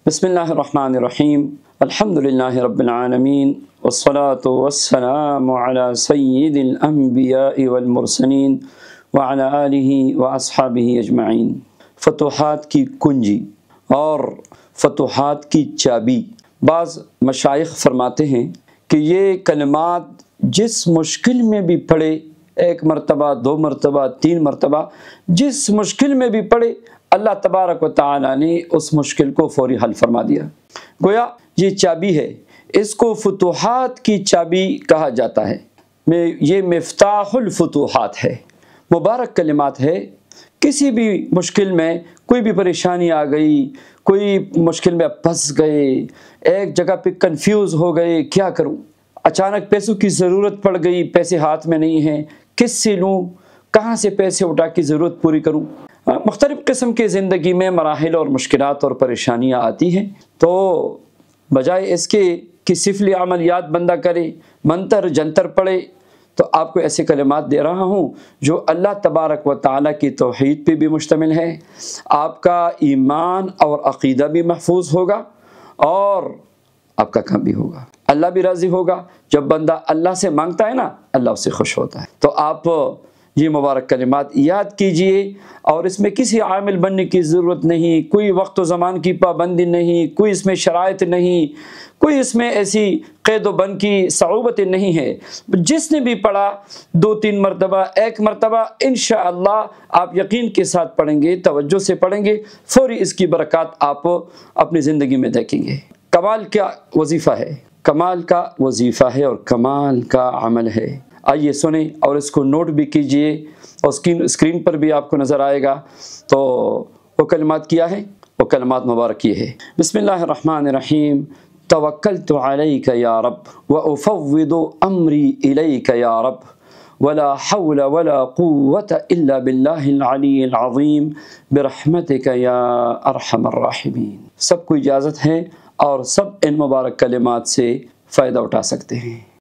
बिस्मिल्लाहिर्रहमानिर्रहीम अल्हम्दुलिल्लाहि रब्बिल आलमीन वस्सलातु वस्सलामु अला सय्यिदिल अंबिया'i वल मुरसलीन व अला आलिहि व अस्हाबिहि अजमईन। फतूहात की कुंजी और फतूहात की चाबी। बाज़ मशाइख फरमाते हैं कि ये कलिमात जिस मुश्किल में भी पढ़े, एक मरतबा, दो मरतबा, तीन मरतबा, जिस मुश्किल में भी पढ़े, अल्लाह तबारक व तआला ने उस मुश्किल को फौरी हल फरमा दिया। गोया ये चाबी है, इसको फतूहात की चाबी कहा जाता है। ये मिफ्ताहुल फतूहात है, मुबारक कलिमात है। किसी भी मुश्किल में कोई भी परेशानी आ गई, कोई मुश्किल में फंस गए, एक जगह पे कंफ्यूज हो गए, क्या करूं, अचानक पैसों की ज़रूरत पड़ गई, पैसे हाथ में नहीं हैं, किससे लूं, कहाँ से पैसे उठा के ज़रूरत पूरी करूं। मुख्तलिफ़ किस्म की ज़िंदगी में मराहिल और मुश्किलात और परेशानियाँ आती हैं, तो बजाय इसके कि सिफली अमलियात बंदा करे, मंतर जंतर पढ़े, तो आपको ऐसे कलिमात दे रहा हूँ जो अल्लाह तबारक व तआला की तौहीद पे भी मुश्तमिल है। आपका ईमान और अक़ीदा भी महफूज होगा और आपका काम भी होगा, अल्लाह भी राज़ी होगा। जब बंदा अल्लाह से मांगता है ना, अल्लाह उससे खुश होता है। तो आप ये मुबारक कलिमात याद कीजिए और इसमें किसी आमिल बनने की ज़रूरत नहीं, कोई वक्त व ज़मान की पाबंदी नहीं, कोई इसमें शराइत नहीं, कोई इसमें ऐसी क़ैद व बंद की सऊबतें नहीं है। जिसने भी पढ़ा, दो तीन मरतबा, एक मरतबा, इंशाअल्लाह आप यकीन के साथ पढ़ेंगे, तवज्जो से पढ़ेंगे, फौरी इसकी बरक़ात आप अपनी ज़िंदगी में देखेंगे। कमाल का वजीफ़ा है, कमाल का वजीफ़ा है और कमाल का अमल है। आइए सुने और इसको नोट भी कीजिए और स्क्रीन पर भी आपको नज़र आएगा। तो वो कलिमात क्या है, वो कलिमात मुबारक ये है। बिस्मिल्लाहिर्रहमानिर्रहीम। तवक्कलतु अलैका या रब व उफ़व्विदु अम्री इलैका या रब वला हौला वला कुव्वता इल्ला बिल्लाहिल अलिय्यिल अज़ीम बिरहमतिका या अरहमर राहिमीन। सबको इजाज़त है और सब इन मुबारक कलिमात से फ़ायदा उठा सकते हैं।